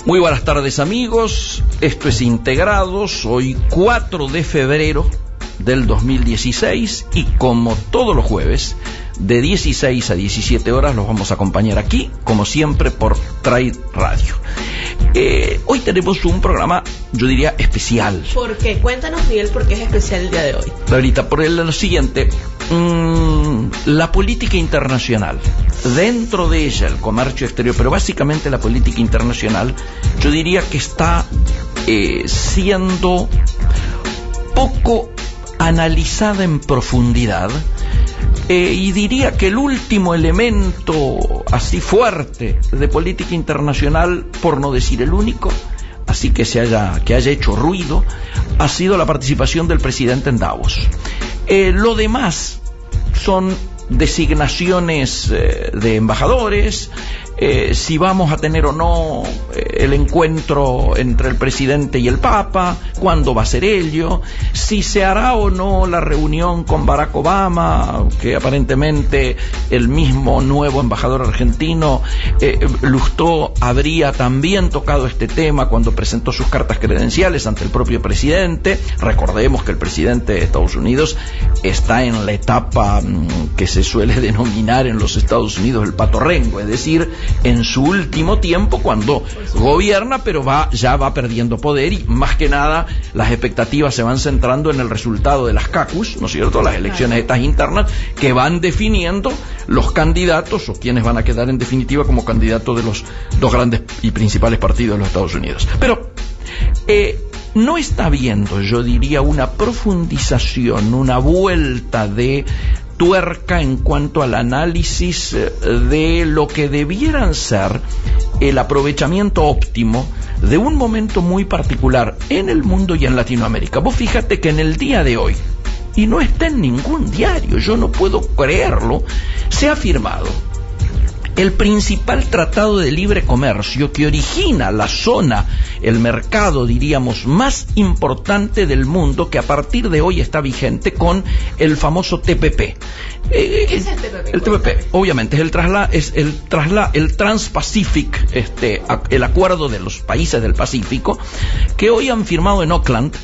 Muy buenas tardes, amigos. Esto es Integrados, hoy 4 de febrero del 2016 y como todos los jueves de 16 a 17 horas los vamos a acompañar aquí, como siempre, por Trade Radio. Hoy tenemos un programa, yo diría, especial. ¿Por qué? Cuéntanos, Miguel, por qué es especial el día de hoy. Laurita, por lo siguiente, la política internacional, dentro de ella el comercio exterior, pero básicamente la política internacional, yo diría que está siendo poco analizada en profundidad, y diría que el último elemento así fuerte de política internacional, por no decir el único, así que haya hecho ruido, ha sido la participación del presidente en Davos. Lo demás son designaciones de embajadores, si vamos a tener o no el encuentro entre el presidente y el Papa, cuándo va a ser ello, si se hará o no la reunión con Barack Obama, que aparentemente el mismo nuevo embajador argentino, Lustó, habría también tocado este tema cuando presentó sus cartas credenciales ante el propio presidente. Recordemos que el presidente de Estados Unidos está en la etapa que se suele denominar en los Estados Unidos el patorrengo, es decir, en su último tiempo cuando gobierna, pero ya va perdiendo poder, y más que nada las expectativas se van centrando en el resultado de las caucus, ¿no es cierto?, las elecciones estas internas que van definiendo los candidatos o quienes van a quedar en definitiva como candidatos de los dos grandes y principales partidos de los Estados Unidos. Pero no está habiendo, yo diría, una profundización, una vuelta de tuerca en cuanto al análisis de lo que debieran ser el aprovechamiento óptimo de un momento muy particular en el mundo y en Latinoamérica. Vos fíjate que en el día de hoy, y no está en ningún diario, yo no puedo creerlo, se ha firmado el principal tratado de libre comercio que origina la zona, el mercado, diríamos, más importante del mundo, que a partir de hoy está vigente con el famoso TPP. ¿Qué es el TPP? El TPP, obviamente, es el Trans-Pacific, el acuerdo de los países del Pacífico, que hoy han firmado en Oakland,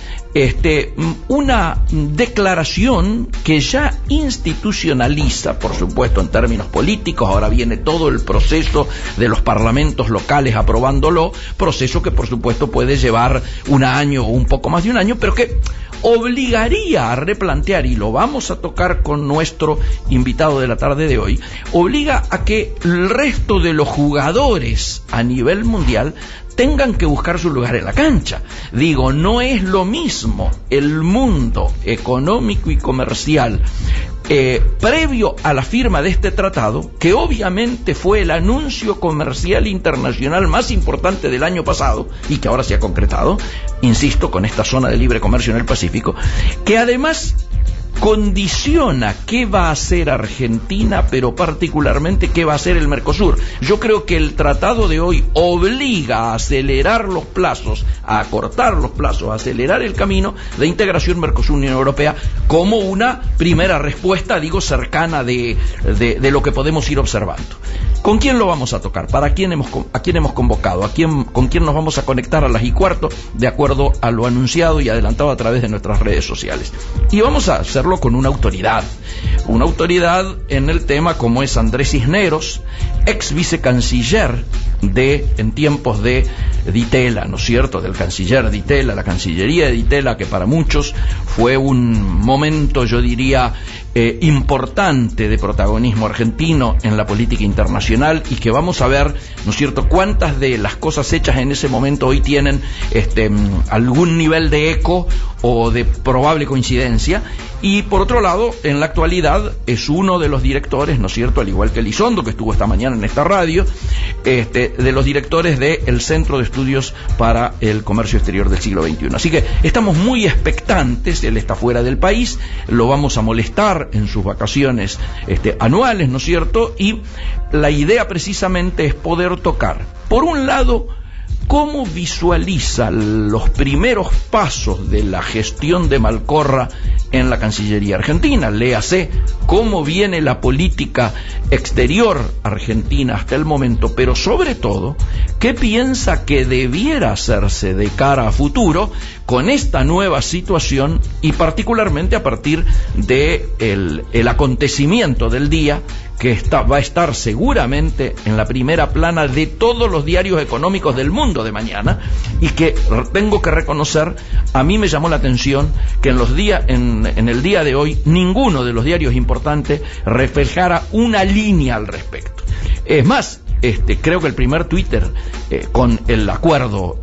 una declaración que ya institucionaliza, por supuesto, en términos políticos. Ahora viene todo el proceso de los parlamentos locales aprobándolo, proceso que por supuesto puede llevar un año o un poco más de un año, pero que obligaría a replantear, y lo vamos a tocar con nuestro invitado de la tarde de hoy, obliga a que el resto de los jugadores a nivel mundial tengan que buscar su lugar en la cancha. Digo, no es lo mismo el mundo económico y comercial previo a la firma de este tratado, que obviamente fue el anuncio comercial internacional más importante del año pasado y que ahora se ha concretado, insisto, con esta zona de libre comercio en el Pacífico, que además condiciona qué va a hacer Argentina, pero particularmente qué va a hacer el Mercosur. Yo creo que el tratado de hoy obliga a acelerar los plazos, a acortar los plazos, a acelerar el camino de integración Mercosur-Unión Europea como una primera respuesta, digo, cercana de lo que podemos ir observando. ¿Con quién lo vamos a tocar? ¿A quién hemos convocado? ¿Con quién nos vamos a conectar a las 1:15, de acuerdo a lo anunciado y adelantado a través de nuestras redes sociales? Y vamos a hacerlo con una autoridad en el tema, como es Andrés Cisneros, ex vicecanciller en tiempos de Di Tella, ¿no es cierto?, del canciller Di Tella, la Cancillería de Di Tella, que para muchos fue un momento, yo diría, importante de protagonismo argentino en la política internacional, y que vamos a ver, ¿no es cierto?, cuántas de las cosas hechas en ese momento hoy tienen algún nivel de eco o de probable coincidencia. Y por otro lado, en la actualidad es uno de los directores, ¿no es cierto?, al igual que Elizondo, que estuvo esta mañana en esta radio, de los directores del Centro de Estudios para el Comercio Exterior del Siglo XXI. Así que estamos muy expectantes. Él está fuera del país, lo vamos a molestar en sus vacaciones anuales, ¿no es cierto?, y la idea precisamente es poder tocar, por un lado, ¿cómo visualiza los primeros pasos de la gestión de Malcorra en la Cancillería argentina? Léase cómo viene la política exterior argentina hasta el momento, pero sobre todo, ¿qué piensa que debiera hacerse de cara a futuro con esta nueva situación y particularmente a partir de el acontecimiento del día que va a estar seguramente en la primera plana de todos los diarios económicos del mundo de mañana, y que tengo que reconocer, a mí me llamó la atención que en el día de hoy ninguno de los diarios importantes reflejara una línea al respecto? Es más, creo que el primer Twitter con el acuerdo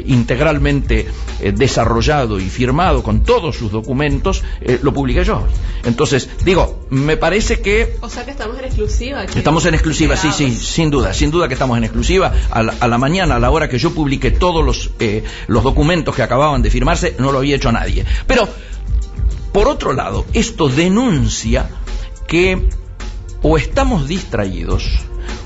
integralmente desarrollado y firmado con todos sus documentos, lo publiqué yo. Entonces, digo, me parece que... O sea que estamos en exclusiva. Estamos en exclusiva, sí, sin duda que estamos en exclusiva. A la mañana, a la hora que yo publiqué todos los documentos que acababan de firmarse, no lo había hecho nadie. Pero, por otro lado, esto denuncia que o estamos distraídos,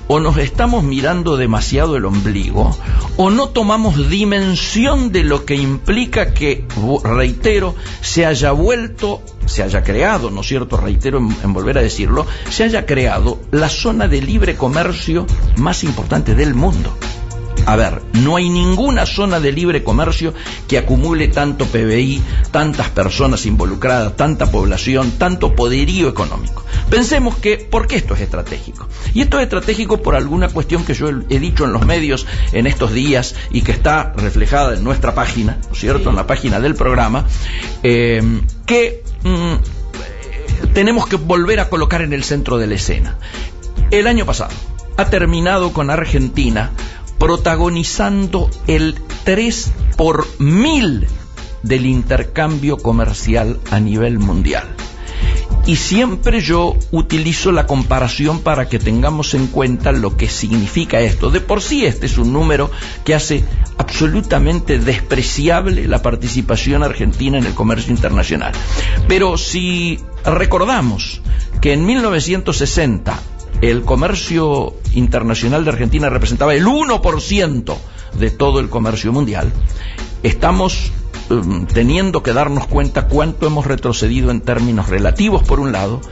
o nos estamos mirando demasiado el ombligo, o no tomamos dimensión de lo que implica que, reitero, se haya creado, ¿no es cierto?, reitero en volver a decirlo, se haya creado la zona de libre comercio más importante del mundo. A ver, no hay ninguna zona de libre comercio que acumule tanto PBI, tantas personas involucradas, tanta población, tanto poderío económico. Pensemos ¿por qué esto es estratégico? Y esto es estratégico por alguna cuestión que yo he dicho en los medios en estos días y que está reflejada en nuestra página, ¿no es cierto?, sí, en la página del programa, que tenemos que volver a colocar en el centro de la escena. El año pasado ha terminado con Argentina protagonizando el 3 por 1000 del intercambio comercial a nivel mundial. Y siempre yo utilizo la comparación para que tengamos en cuenta lo que significa esto. De por sí este es un número que hace absolutamente despreciable la participación argentina en el comercio internacional. Pero si recordamos que en 1960 el comercio internacional de Argentina representaba el 1% de todo el comercio mundial, estamos teniendo que darnos cuenta cuánto hemos retrocedido en términos relativos por un lado,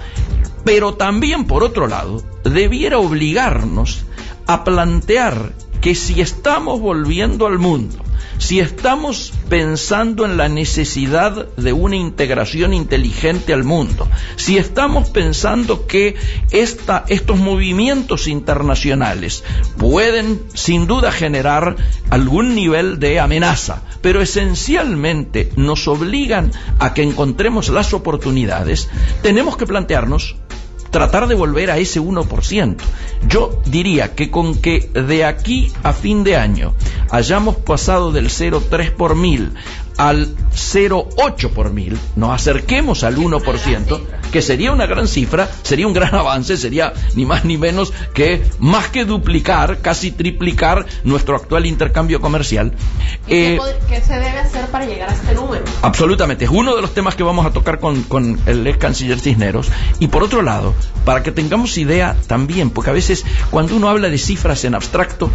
pero también por otro lado debiera obligarnos a plantear que si estamos volviendo al mundo, si estamos pensando en la necesidad de una integración inteligente al mundo, si estamos pensando que estos movimientos internacionales pueden sin duda generar algún nivel de amenaza, pero esencialmente nos obligan a que encontremos las oportunidades, tenemos que plantearnos tratar de volver a ese 1%. Yo diría que con que de aquí a fin de año hayamos pasado del 0,3 por 1000 al 0,8 por 1000, nos acerquemos al 1%, que sería una gran cifra, sería un gran avance, sería ni más ni menos que más que duplicar, casi triplicar nuestro actual intercambio comercial. ¿Qué se debe hacer para llegar a este número? Absolutamente, es uno de los temas que vamos a tocar con el ex canciller Cisneros. Y por otro lado, para que tengamos idea también, porque a veces cuando uno habla de cifras en abstracto,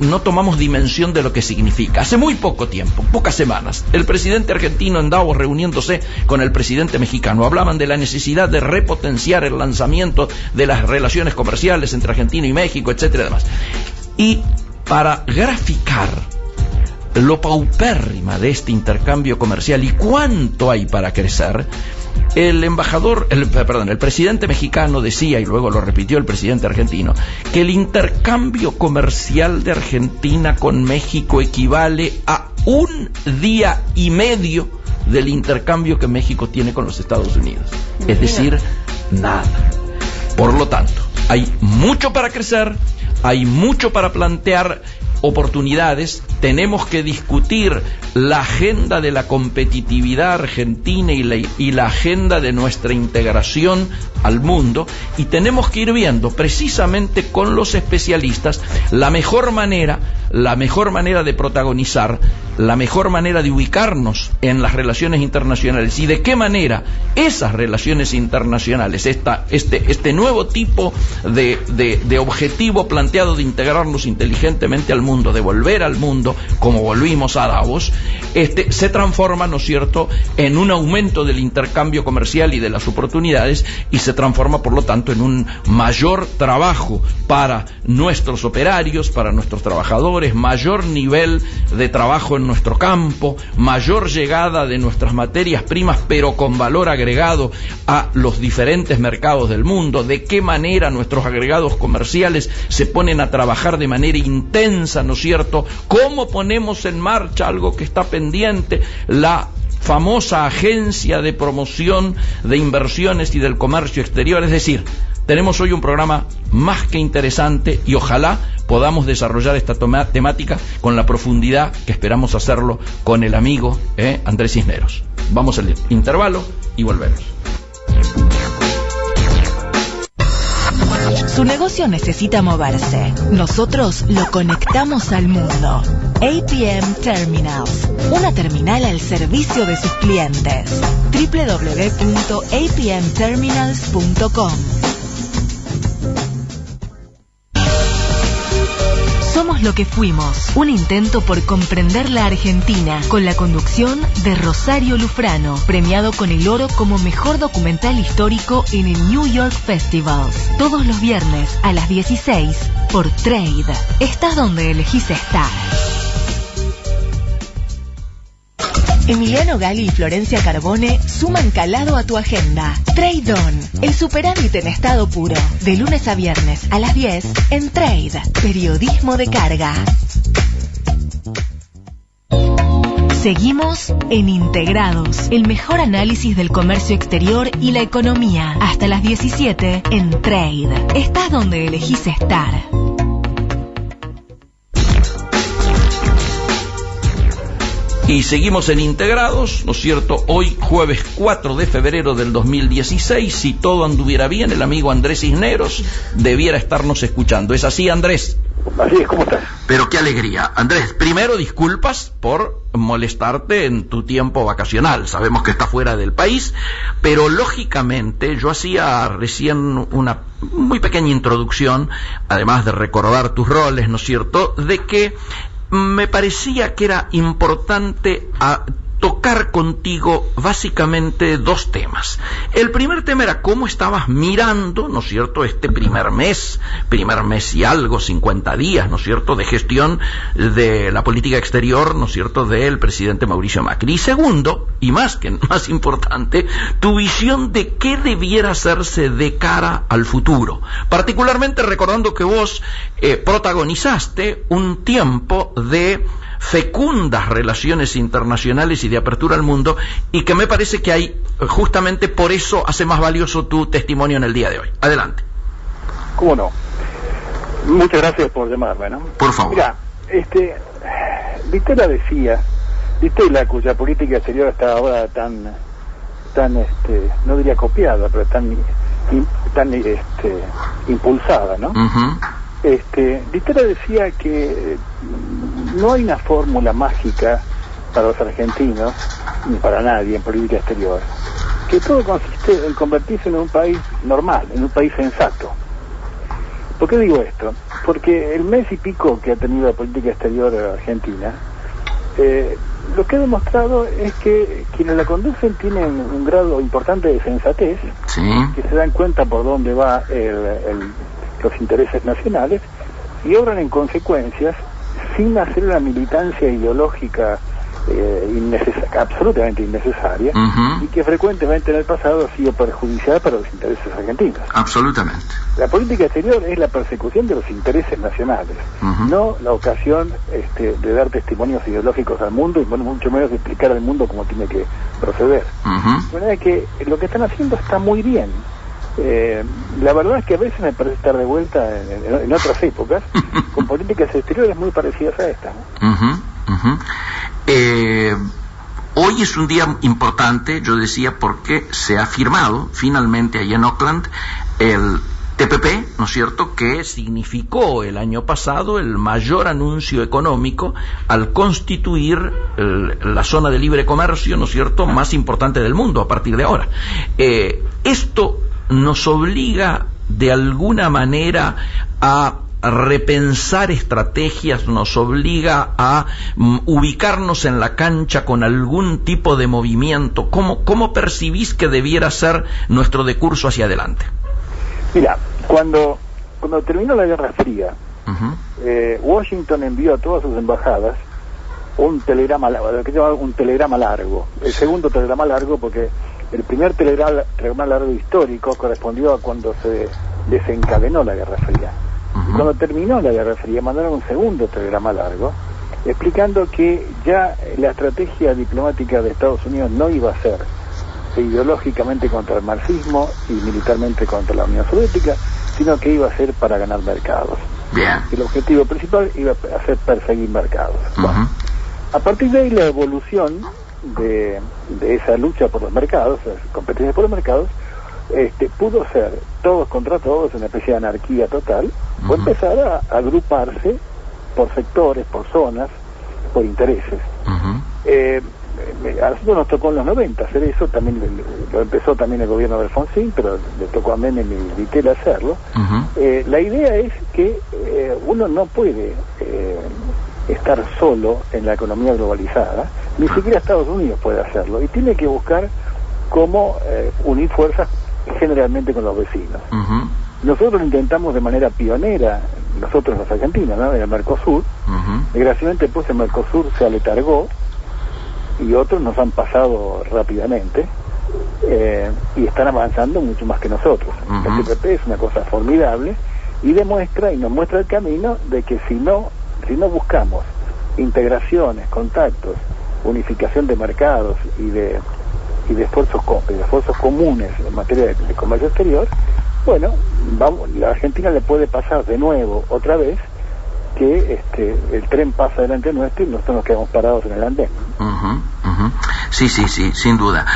no tomamos dimensión de lo que significa. Hace muy poco tiempo, pocas semanas, el presidente argentino en Davos, reuniéndose con el presidente mexicano, hablaban de la necesidad de repotenciar el lanzamiento de las relaciones comerciales entre Argentina y México, etcétera, demás. Y para graficar lo paupérrima de este intercambio comercial y cuánto hay para crecer, el presidente mexicano decía, y luego lo repitió el presidente argentino, que el intercambio comercial de Argentina con México equivale a 1 día y medio del intercambio que México tiene con los Estados Unidos. Es decir, nada. Por lo tanto, hay mucho para crecer, hay mucho para plantear oportunidades, tenemos que discutir la agenda de la competitividad argentina y la agenda de nuestra integración al mundo, y tenemos que ir viendo precisamente con los especialistas la mejor manera de protagonizar la mejor manera de ubicarnos en las relaciones internacionales y de qué manera esas relaciones internacionales, este nuevo tipo de objetivo planteado de integrarnos inteligentemente al mundo, de volver al mundo como volvimos a Davos, se transforma, ¿no es cierto?, en un aumento del intercambio comercial y de las oportunidades, y se transforma, por lo tanto, en un mayor trabajo para nuestros operarios, para nuestros trabajadores, mayor nivel de trabajo en nuestro campo, mayor llegada de nuestras materias primas, pero con valor agregado a los diferentes mercados del mundo, de qué manera nuestros agregados comerciales se ponen a trabajar de manera intensa, ¿no es cierto?, cómo ponemos en marcha algo que está pendiente, la famosa agencia de promoción de inversiones y del comercio exterior. Es decir, tenemos hoy un programa más que interesante y ojalá podamos desarrollar esta temática con la profundidad que esperamos hacerlo con el amigo Andrés Cisneros. Vamos al intervalo y volvemos. Su negocio necesita moverse. Nosotros lo conectamos al mundo. APM Terminals, una terminal al servicio de sus clientes. www.apmterminals.com. Somos lo que fuimos, un intento por comprender la Argentina, con la conducción de Rosario Lufrano, premiado con el oro como mejor documental histórico en el New York Festival. Todos los viernes a las 16 por Trade. Estás donde elegís estar. Emiliano Gali y Florencia Carbone suman calado a tu agenda. Trade On, el superávit en estado puro. De lunes a viernes a las 10 en Trade, periodismo de carga. Seguimos en Integrados, el mejor análisis del comercio exterior y la economía. Hasta las 17 en Trade. Estás donde elegís estar. Y seguimos en Integrados, ¿no es cierto? Hoy, jueves 4 de febrero del 2016, si todo anduviera bien, el amigo Andrés Cisneros debiera estarnos escuchando. ¿Es así, Andrés? Así es, ¿cómo estás? Pero qué alegría. Andrés, primero disculpas por molestarte en tu tiempo vacacional. Sabemos que estás fuera del país, pero lógicamente yo hacía recién una muy pequeña introducción, además de recordar tus roles, ¿no es cierto?, de que me parecía que era importante tocar contigo básicamente dos temas. El primer tema era cómo estabas mirando, ¿no es cierto?, este primer mes y algo, 50 días, ¿no es cierto?, de gestión de la política exterior, ¿no es cierto?, del presidente Mauricio Macri. Y segundo, y más importante, tu visión de qué debiera hacerse de cara al futuro. Particularmente recordando que vos protagonizaste un tiempo de fecundas relaciones internacionales y de apertura al mundo, y que me parece que hay, justamente por eso hace más valioso tu testimonio en el día de hoy. Adelante. ¿Cómo no? Muchas gracias por llamarme, ¿no? Por favor. Mira, Vitela decía, Vitela, cuya política exterior está ahora tan no diría copiada, pero tan impulsada, ¿no? Uh-huh. Vitela decía que no hay una fórmula mágica para los argentinos, ni para nadie en política exterior, que todo consiste en convertirse en un país normal, en un país sensato. ¿Por qué digo esto? Porque el mes y pico que ha tenido la política exterior argentina, lo que ha demostrado es que quienes la conducen tienen un grado importante de sensatez, sí, que se dan cuenta por dónde va los intereses nacionales y obran en consecuencias sin hacer una militancia ideológica absolutamente innecesaria, uh-huh, y que frecuentemente en el pasado ha sido perjudicial para los intereses argentinos. Absolutamente. La política exterior es la persecución de los intereses nacionales, uh-huh, no la ocasión de dar testimonios ideológicos al mundo y mucho menos de explicar al mundo cómo tiene que proceder. Uh-huh. De manera que lo que están haciendo está muy bien. La verdad es que a veces me parece estar de vuelta en otras épocas con políticas exteriores muy parecidas a esta, ¿no? Uh-huh, uh-huh. Hoy es un día importante, yo decía, porque se ha firmado finalmente allá en Oakland el TPP, ¿no es cierto?, que significó el año pasado el mayor anuncio económico al constituir la zona de libre comercio, ¿no es cierto?, más importante del mundo a partir de ahora. Esto nos obliga de alguna manera a repensar estrategias, nos obliga a ubicarnos en la cancha con algún tipo de movimiento. ¿Cómo percibís que debiera ser nuestro decurso hacia adelante? Mira, cuando terminó la Guerra Fría, Washington envió a todas sus embajadas un telegrama largo, el segundo telegrama largo, porque el primer telegrama largo histórico correspondió a cuando se desencadenó la Guerra Fría. Y cuando terminó la Guerra Fría mandaron un segundo telegrama largo explicando que ya la estrategia diplomática de Estados Unidos no iba a ser ideológicamente contra el marxismo y militarmente contra la Unión Soviética, sino que iba a ser para ganar mercados. Bien. El objetivo principal iba a ser perseguir mercados. Bueno, a partir de ahí la evolución de esa lucha por los mercados, competencia por los mercados, pudo ser todos contra todos, una especie de anarquía total, o empezar a agruparse por sectores, por zonas, por intereses. A nosotros nos tocó en los 90 hacer eso, también lo empezó también el gobierno de Alfonsín, pero le tocó a Menem y Vittel hacerlo. La idea es que uno no puede estar solo en la economía globalizada, ni siquiera Estados Unidos puede hacerlo, y tiene que buscar cómo unir fuerzas generalmente con los vecinos. Nosotros lo intentamos de manera pionera, nosotros los argentinos, ¿no?, en el Mercosur. Desgraciadamente pues el Mercosur se aletargó y otros nos han pasado rápidamente y están avanzando mucho más que nosotros. El TPP es una cosa formidable y demuestra y nos muestra el camino de que si no buscamos integraciones, contactos, unificación de mercados y de esfuerzos comunes en materia de comercio exterior, bueno, la Argentina le puede pasar de nuevo otra vez que el tren pasa delante nuestro y nosotros nos quedamos parados en el andén. Sí, sin duda.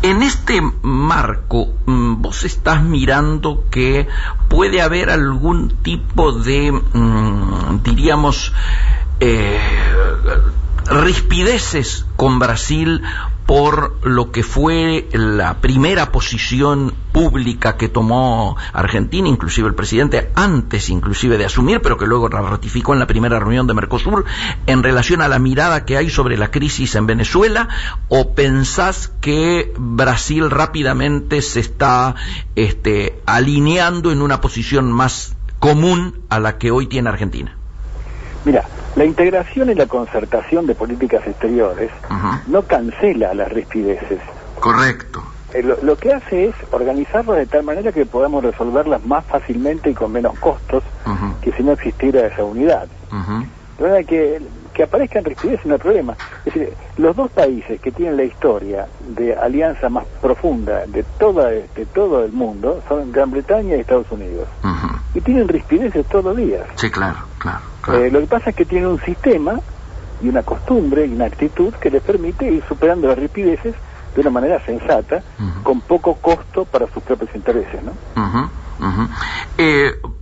En este marco, vos estás mirando que puede haber algún tipo de, diríamos, rispideces con Brasil por lo que fue la primera posición pública que tomó Argentina, inclusive el presidente, antes inclusive de asumir, pero que luego la ratificó en la primera reunión de Mercosur, en relación a la mirada que hay sobre la crisis en Venezuela, o pensás que Brasil rápidamente se está alineando en una posición más común a la que hoy tiene Argentina? Mira, la integración y la concertación de políticas exteriores no cancela las rispideces. Correcto. Lo que hace es organizarlas de tal manera que podamos resolverlas más fácilmente y con menos costos que si no existiera esa unidad. De manera que aparezcan rispideces no hay problema. Es decir, los dos países que tienen la historia de alianza más profunda de todo el mundo son Gran Bretaña y Estados Unidos. Y tienen rispideces todos los días. Sí, claro. Lo que pasa es que tienen un sistema y una costumbre y una actitud que les permite ir superando las rispideces de una manera sensata, con poco costo para sus propios intereses, ¿no?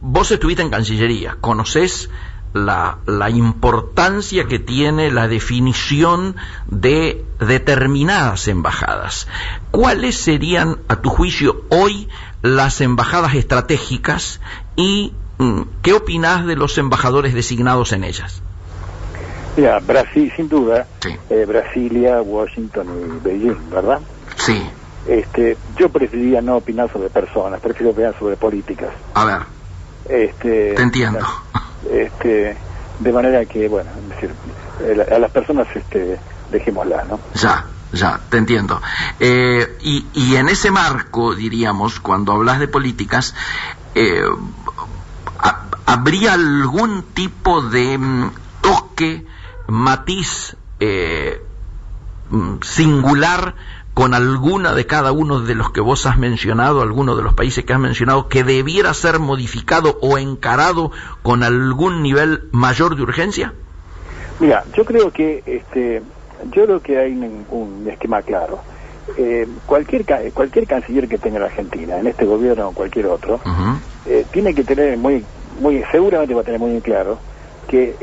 Vos estuviste en Cancillería, conocés la importancia que tiene la definición de determinadas embajadas. ¿Cuáles serían, a tu juicio, hoy las embajadas estratégicas y qué opinás de los embajadores designados en ellas? Mira, Brasil, sin duda, sí. Brasilia, Washington y Beijing, ¿verdad? Sí. Yo preferiría no opinar sobre personas, prefiero opinar sobre políticas. A ver. Te entiendo. De manera que, bueno, es decir, a las personas dejémoslas, ¿no? Ya, te entiendo. Y en ese marco, diríamos, cuando hablas de políticas, ¿habría algún tipo de toque, matiz singular con alguna de cada uno de los que vos has mencionado, alguno de los países que has mencionado, que debiera ser modificado o encarado con algún nivel mayor de urgencia? Mira, yo creo que hay un esquema claro. Cualquier canciller que tenga la Argentina, en este gobierno o cualquier otro, tiene que tener seguramente va a tener muy claro que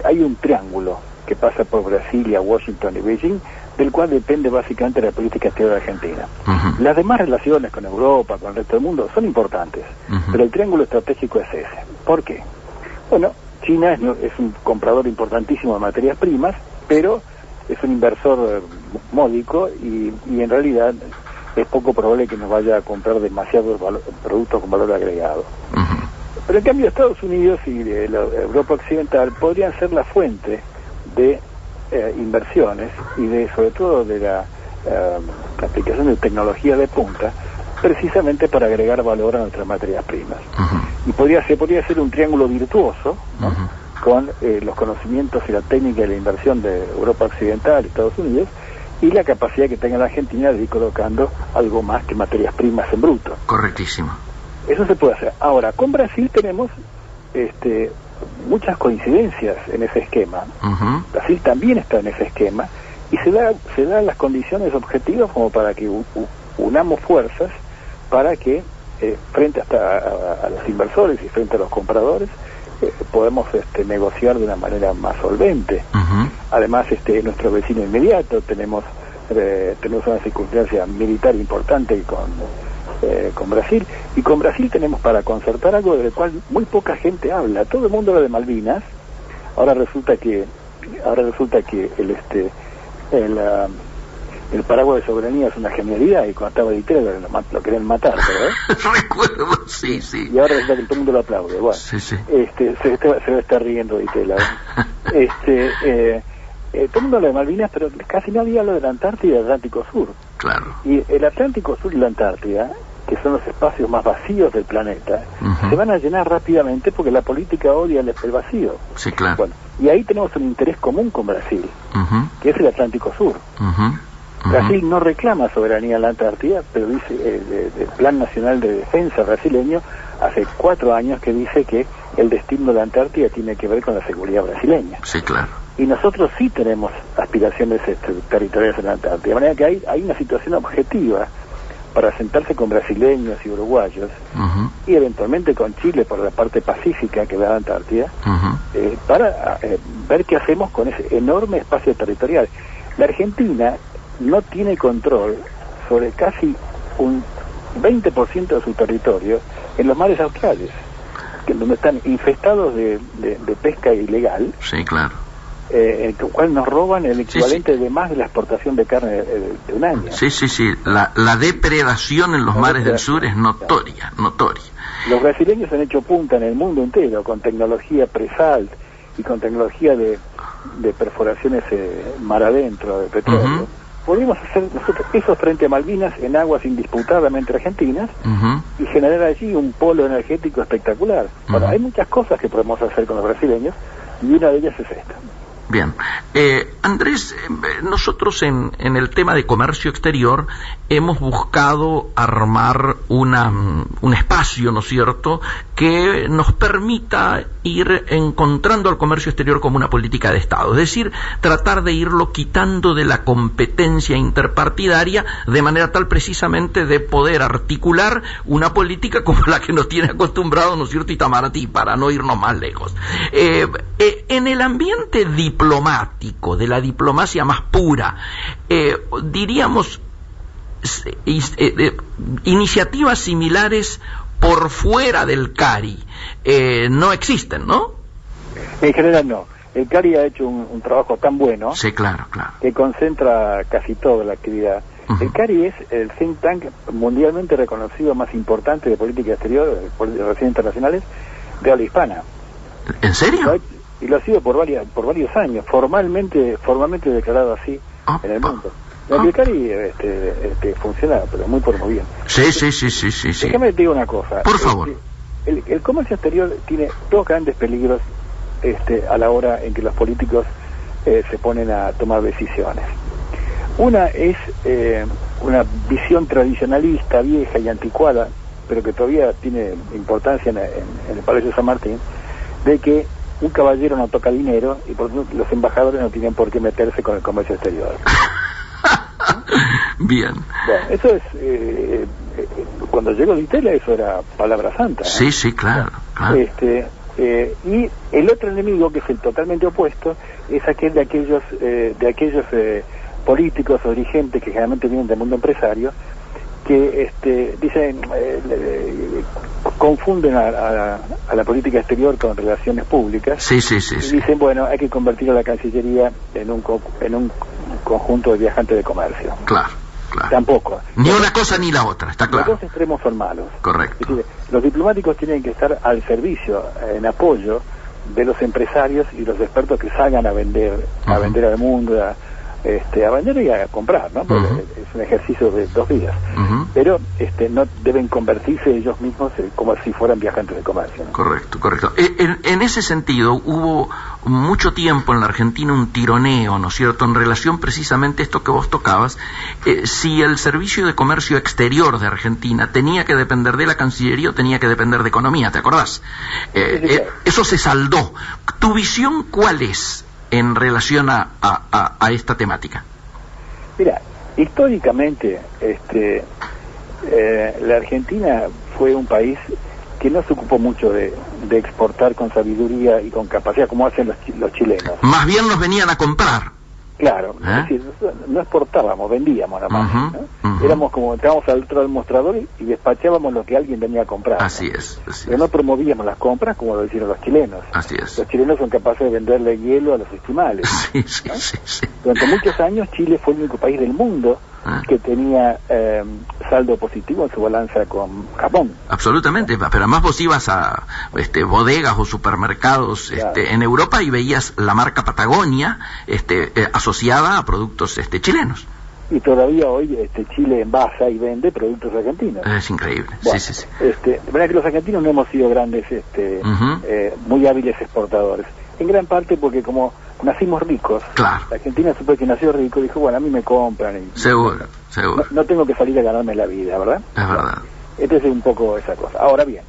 hay un triángulo que pasa por Brasilia, Washington y Beijing, del cual depende básicamente la política exterior argentina. Las demás relaciones con Europa, con el resto del mundo, son importantes, pero el triángulo estratégico es ese. ¿Por qué? Bueno, China es un comprador importantísimo de materias primas, pero es un inversor módico y en realidad es poco probable que nos vaya a comprar demasiados productos con valor agregado. Pero en cambio Estados Unidos y la Europa Occidental podrían ser la fuente de inversiones y sobre todo de la aplicación de tecnología de punta, precisamente para agregar valor a nuestras materias primas. Y podría ser un triángulo virtuoso, ¿no? Con los conocimientos y la técnica de la inversión de Europa Occidental, Estados Unidos, y la capacidad que tenga la Argentina de ir colocando algo más que materias primas en bruto. Correctísimo. Eso se puede hacer. Ahora, con Brasil tenemos muchas coincidencias en ese esquema. Brasil también está en ese esquema y se dan las condiciones objetivas como para que unamos fuerzas para que frente a los inversores y frente a los compradores podemos negociar de una manera más solvente. Además, nuestro vecino inmediato tenemos una circunstancia militar importante con Brasil, y con Brasil tenemos para concertar algo del cual muy poca gente habla. Todo el mundo habla de Malvinas. Ahora resulta que el paraguas de soberanía es una genialidad, y cuando estaba Ditela lo querían matar, ¿verdad? Recuerdo, sí. Y ahora resulta que todo el mundo lo aplaude. Bueno, sí. Se va a estar riendo Ditela. Todo el mundo habla de Malvinas, pero casi nadie habla de la Antártida y del Atlántico Sur. Claro. Y el Atlántico Sur y la Antártida, que son los espacios más vacíos del planeta, se van a llenar rápidamente porque la política odia el vacío. Sí, claro. Bueno, y ahí tenemos un interés común con Brasil, que es el Atlántico Sur. Brasil no reclama soberanía en la Antártida, pero dice el Plan Nacional de Defensa brasileño hace 4 años que dice que el destino de la Antártida tiene que ver con la seguridad brasileña. Sí, claro. Y nosotros sí tenemos aspiraciones territoriales en la Antártida, de manera que hay una situación objetiva para sentarse con brasileños y uruguayos y eventualmente con Chile por la parte pacífica que da la Antártida, para ver qué hacemos con ese enorme espacio territorial. La Argentina no tiene control sobre casi un 20% de su territorio en los mares australes, donde están infestados de pesca ilegal. Sí, claro. En el cual nos roban el equivalente de más de la exportación de carne de un año. Sí. La depredación en los mares del sur es notoria. Los brasileños han hecho punta en el mundo entero con tecnología pre-salt y con tecnología de perforaciones mar adentro de petróleo. Podríamos hacer nosotros eso frente a Malvinas en aguas indisputadamente argentinas y generar allí un polo energético espectacular. Bueno, hay muchas cosas que podemos hacer con los brasileños y una de ellas es esta. Bien. Andrés, nosotros en el tema de comercio exterior hemos buscado armar un espacio, ¿no es cierto?, que nos permita ir encontrando al comercio exterior como una política de Estado, es decir, tratar de irlo quitando de la competencia interpartidaria de manera tal precisamente de poder articular una política como la que nos tiene acostumbrado, ¿no es cierto?, Itamaraty, para no irnos más lejos. En el ambiente diplomático, de la diplomacia más pura, diríamos, iniciativas similares por fuera del CARI no existen, ¿no? En general no. El CARI ha hecho un trabajo tan bueno, sí, claro, que concentra casi toda la actividad. El CARI es el think tank mundialmente reconocido más importante de política exterior, de relaciones internacionales, de habla hispana. ¿En serio? Y lo ha sido por varios años, formalmente declarado así en el mundo. El CARI funciona, pero muy bien. Sí. Déjame te digo una cosa. Por favor. El comercio exterior tiene 2 grandes peligros a la hora en que los políticos se ponen a tomar decisiones. Una es una visión tradicionalista, vieja y anticuada, pero que todavía tiene importancia en el Palacio de San Martín, de que un caballero no toca dinero y por lo tanto los embajadores no tienen por qué meterse con el comercio exterior. Bien. Bueno, eso es cuando llegó Ditela eso era palabra santa. Sí, sí, claro. Y el otro enemigo, que es el totalmente opuesto, es aquel de aquellos políticos o dirigentes que generalmente vienen del mundo empresario, que dicen, confunden a la política exterior con relaciones públicas. Sí. Y dicen, bueno, hay que convertir a la Cancillería en un conjunto de viajantes de comercio. Claro. Tampoco. Ni una cosa ni la otra, está claro. Los dos extremos son malos. Correcto. Es decir, los diplomáticos tienen que estar al servicio, en apoyo de los empresarios y los expertos que salgan a vender, a vender al mundo, a vender y a comprar, ¿no? Porque es un ejercicio de 2 días. Pero no deben convertirse ellos mismos como si fueran viajantes de comercio, ¿no? Correcto. En ese sentido, hubo mucho tiempo en la Argentina un tironeo, ¿no es cierto?, en relación precisamente a esto que vos tocabas, si el Servicio de Comercio Exterior de Argentina tenía que depender de la Cancillería o tenía que depender de Economía, ¿te acordás? Eso se saldó. ¿Tu visión cuál es en relación a esta temática? Mira, históricamente la Argentina fue un país que no se ocupó mucho de exportar con sabiduría y con capacidad como hacen los chilenos. Más bien nos venían a comprar. Claro, es decir, no exportábamos, vendíamos nada más, ¿no? Éramos como, entrábamos al otro del mostrador y despachábamos lo que alguien venía a comprar. Así es. Pero no promovíamos las compras como lo hicieron los chilenos. Así es. Los chilenos son capaces de venderle hielo a los esquimales. Sí. Durante muchos años Chile fue el único país del mundo que tenía saldo positivo en su balanza con Japón. Absolutamente, pero además vos ibas a bodegas o supermercados en Europa y veías la marca Patagonia asociada a productos chilenos. Y todavía hoy Chile envasa y vende productos argentinos. Es increíble. Bueno, sí. De verdad que los argentinos no hemos sido grandes, muy hábiles exportadores. En gran parte porque como nacimos ricos, claro. La Argentina supo que nació rico y dijo, bueno, a mí me compran. Seguro. No tengo que salir a ganarme la vida, ¿verdad? Es verdad. Entonces es un poco esa cosa. Ahora bien,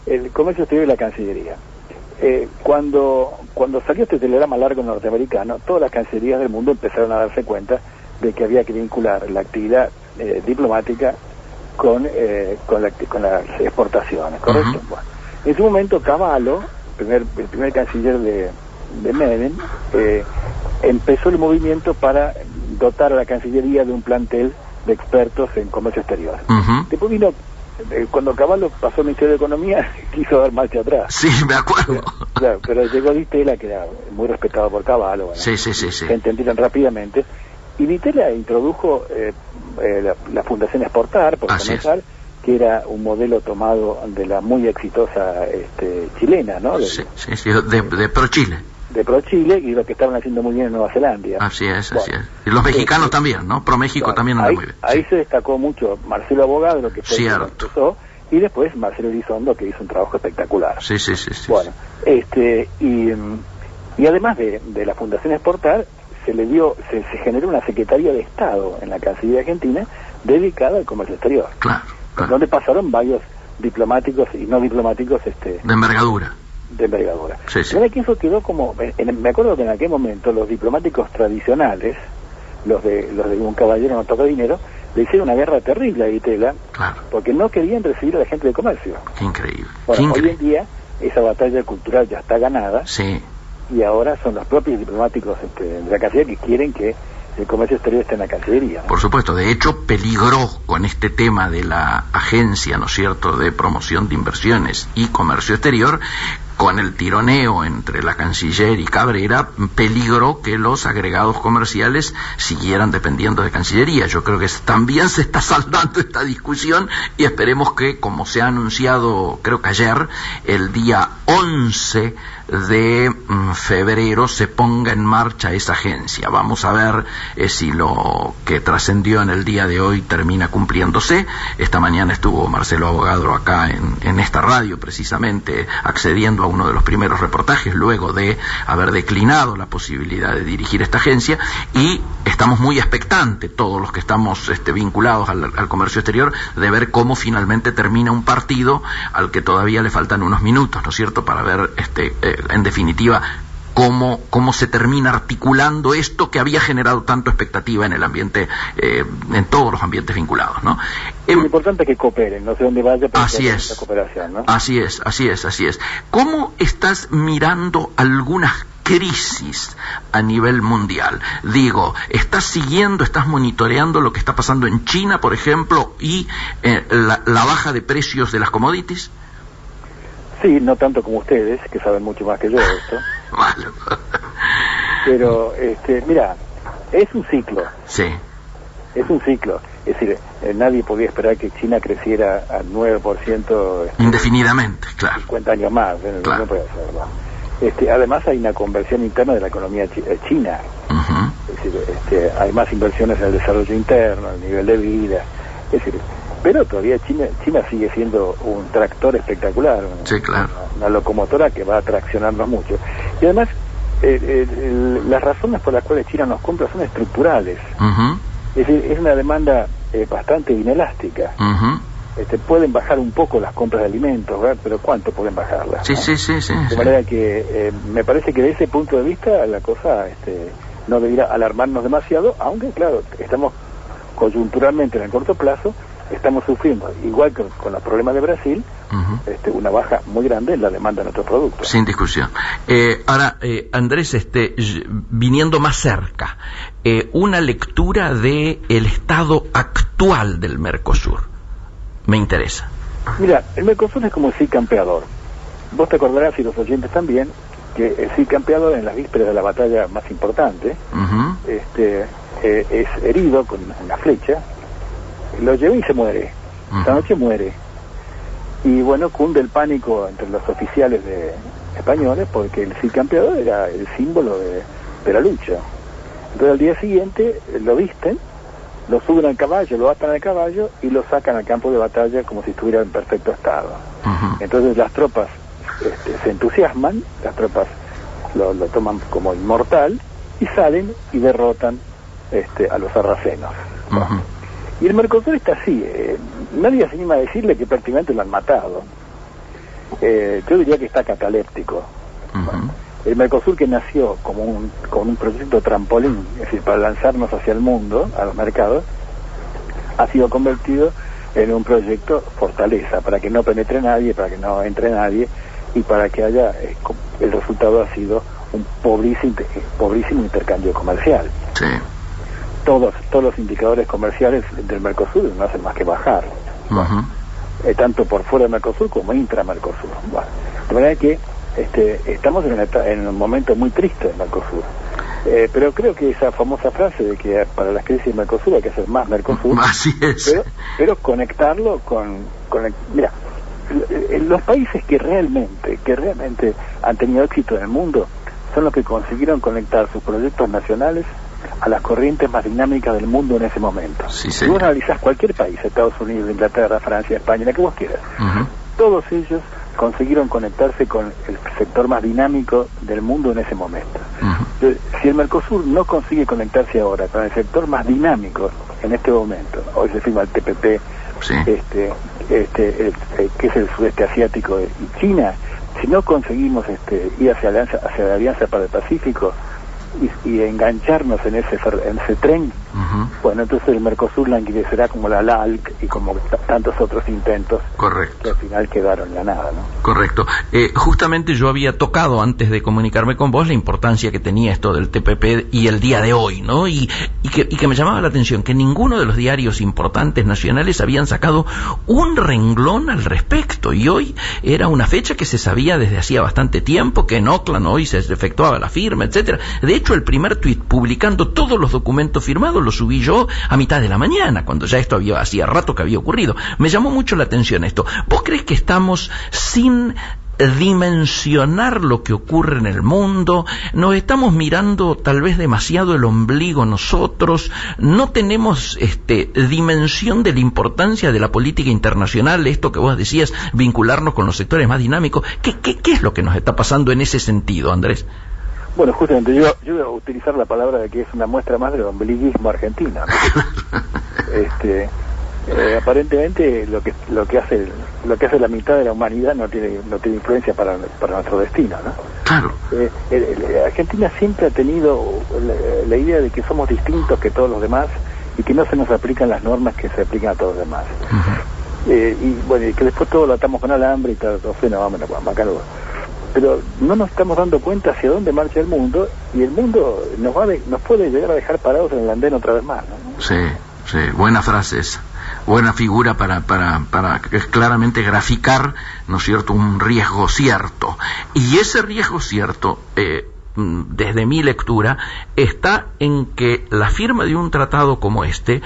el comercio exterior y la Cancillería. Cuando salió este telegrama largo norteamericano, todas las cancillerías del mundo empezaron a darse cuenta de que había que vincular la actividad diplomática con las exportaciones, ¿correcto? Bueno, en su momento Cavallo, el primer canciller de Menem, empezó el movimiento para dotar a la Cancillería de un plantel de expertos en comercio exterior. Después vino, cuando Cavallo pasó al Ministerio de Economía, quiso dar marcha atrás. Sí, me acuerdo. Claro, pero llegó Ditela, que era muy respetado por Cavallo. Bueno, sí. Se entendieron rápidamente. Y Ditela introdujo la Fundación Exportar, por comenzar, que era un modelo tomado de la muy exitosa chilena, ¿no? De ProChile. De ProChile, y lo que estaban haciendo muy bien en Nueva Zelanda. Así es. Y los mexicanos también, ¿no? ProMéxico también anda muy bien. Ahí se destacó mucho Marcelo Abogado, lo que fue Cierto. Lo que empezó, y después Marcelo Elizondo, que hizo un trabajo espectacular. Sí. Bueno, y además de la Fundación Exportar, se generó una Secretaría de Estado en la Cancillería Argentina dedicada al comercio exterior. Claro. Donde pasaron varios diplomáticos y no diplomáticos de envergadura. Sí. Mira que eso quedó como, me acuerdo que en aquel momento los diplomáticos tradicionales, los de un caballero no toca dinero, le hicieron una guerra terrible a Ditela, claro, porque no querían recibir a la gente de comercio. Qué increíble. Bueno, hoy en día esa batalla cultural ya está ganada. Sí. Y ahora son los propios diplomáticos de la Cancillería que quieren que el comercio exterior esté en la Cancillería, ¿no? Por supuesto, de hecho peligró con este tema de la agencia, ¿no es cierto?, de promoción de inversiones y comercio exterior, con el tironeo entre la canciller y Cabrera, peligró que los agregados comerciales siguieran dependiendo de Cancillería. Yo creo que también se está saldando esta discusión y esperemos que, como se ha anunciado, creo que ayer, el día 11 de febrero se ponga en marcha esa agencia. Vamos a ver si lo que trascendió en el día de hoy termina cumpliéndose. Esta mañana estuvo Marcelo Abogado acá en esta radio, precisamente accediendo a uno de los primeros reportajes luego de haber declinado la posibilidad de dirigir esta agencia, y estamos muy expectantes todos los que estamos vinculados al comercio exterior de ver cómo finalmente termina un partido al que todavía le faltan unos minutos, ¿no es cierto?, para ver en definitiva cómo se termina articulando esto que había generado tanto expectativa en el ambiente, en todos los ambientes vinculados, ¿no? Lo importante es que cooperen, no sé dónde vaya, pero así es, esa cooperación, ¿no? Así es. ¿Cómo estás mirando algunas crisis a nivel mundial? Digo, ¿estás monitoreando lo que está pasando en China, por ejemplo, y la baja de precios de las commodities? Sí, no tanto como ustedes, que saben mucho más que yo de esto. Vale. Pero, mira, es un ciclo. Sí. Es un ciclo. Es decir, nadie podía esperar que China creciera al 9%... indefinidamente, claro. 50 años más, claro. No puede hacerlo. Además hay una conversión interna de la economía china. Uh-huh. Es decir, hay más inversiones en el desarrollo interno, en el nivel de vida. Es decir, pero todavía China sigue siendo un tractor espectacular, sí, claro. una locomotora que va a traccionarnos mucho. Y además, las razones por las cuales China nos compra son estructurales. Uh-huh. Es decir, es una demanda bastante inelástica. Uh-huh. Pueden bajar un poco las compras de alimentos, ¿verdad? Pero ¿cuánto pueden bajarlas? Sí, ¿no? sí. De manera que me parece que desde ese punto de vista la cosa no debería alarmarnos demasiado, aunque claro, estamos coyunturalmente en el corto plazo, estamos sufriendo, igual que con los problemas de Brasil, uh-huh, una baja muy grande en la demanda de nuestros productos. Sin discusión. Ahora, Andrés, viniendo más cerca, una lectura de el estado actual del Mercosur. Me interesa. Mira, el Mercosur es como el Cid campeador. Vos te acordarás, y los oyentes también, que el Cid campeador en las vísperas de la batalla más importante, uh-huh, es herido con una flecha, lo lleva y se muere. Uh-huh. Esta noche muere. Y bueno, cunde el pánico entre los oficiales españoles, porque el Cid campeador era el símbolo de la lucha. Entonces al día siguiente lo visten, lo suben al caballo, lo atan al caballo y lo sacan al campo de batalla como si estuviera en perfecto estado. Uh-huh. Entonces las tropas se entusiasman, las tropas lo toman como inmortal y salen y derrotan a los sarracenos. Uh-huh. Y el Mercosur está así, nadie se anima a decirle que prácticamente lo han matado. Yo diría que está cataléptico. Uh-huh. El Mercosur, que nació como un proyecto trampolín, es decir, para lanzarnos hacia el mundo, a los mercados, ha sido convertido en un proyecto fortaleza, para que no penetre nadie, para que no entre nadie, y para que haya, el resultado ha sido un pobrísimo intercambio comercial. Sí. Todos los indicadores comerciales del Mercosur no hacen más que bajar. Uh-huh. Tanto por fuera del Mercosur como intra-Mercosur. Bueno, de manera que estamos en un momento muy triste del Mercosur. Pero creo que esa famosa frase de que para las crisis del Mercosur hay que hacer más Mercosur. Así es. Pero conectarlo con mira, los países que realmente han tenido éxito en el mundo son los que consiguieron conectar sus proyectos nacionales a las corrientes más dinámicas del mundo en ese momento. Sí, si vos analizás cualquier país, Estados Unidos, Inglaterra, Francia, España, la que vos quieras, uh-huh, todos ellos consiguieron conectarse con el sector más dinámico del mundo en ese momento. Uh-huh. Entonces, si el Mercosur no consigue conectarse ahora con el sector más dinámico en este momento, hoy se firma el TPP, sí, que es el sudeste asiático, y China, si no conseguimos ir hacia la Alianza para el Pacífico y engancharnos en ese tren, uh-huh, bueno, entonces el Mercosur languidecerá como la LALC y como tantos otros intentos. Correcto. Que al final quedaron en la nada, ¿no? Correcto. Justamente yo había tocado antes de comunicarme con vos la importancia que tenía esto del TPP y el día de hoy, ¿no? Y que me llamaba la atención que ninguno de los diarios importantes nacionales habían sacado un renglón al respecto, y hoy era una fecha que se sabía desde hacía bastante tiempo, que en Oakland hoy se efectuaba la firma, etcétera. De hecho, el primer tuit publicando todos los documentos firmados lo subí yo a mitad de la mañana, cuando ya esto hacía rato que había ocurrido. Me llamó mucho la atención esto. ¿Vos crees que estamos sin dimensionar lo que ocurre en el mundo? ¿Nos estamos mirando tal vez demasiado el ombligo nosotros? ¿No tenemos dimensión de la importancia de la política internacional, esto que vos decías, vincularnos con los sectores más dinámicos? ¿Qué es lo que nos está pasando en ese sentido, Andrés? Bueno, justamente yo voy a utilizar la palabra de que es una muestra más del ombliguismo argentino, ¿no? Aparentemente lo que hace lo que hace la mitad de la humanidad no tiene influencia para nuestro destino, ¿no? Claro. Argentina siempre ha tenido la idea de que somos distintos que todos los demás y que no se nos aplican las normas que se aplican a todos los demás. Y bueno, y que después todo lo atamos con alambre y todo, no, vámonos, macanudo. Pero no nos estamos dando cuenta hacia dónde marcha el mundo, y el mundo nos puede llegar a dejar parados en el andén otra vez más, ¿no? Sí, buena frase esa. Buena figura para claramente graficar, ¿no es cierto?, un riesgo cierto. Y ese riesgo cierto, desde mi lectura, está en que la firma de un tratado como este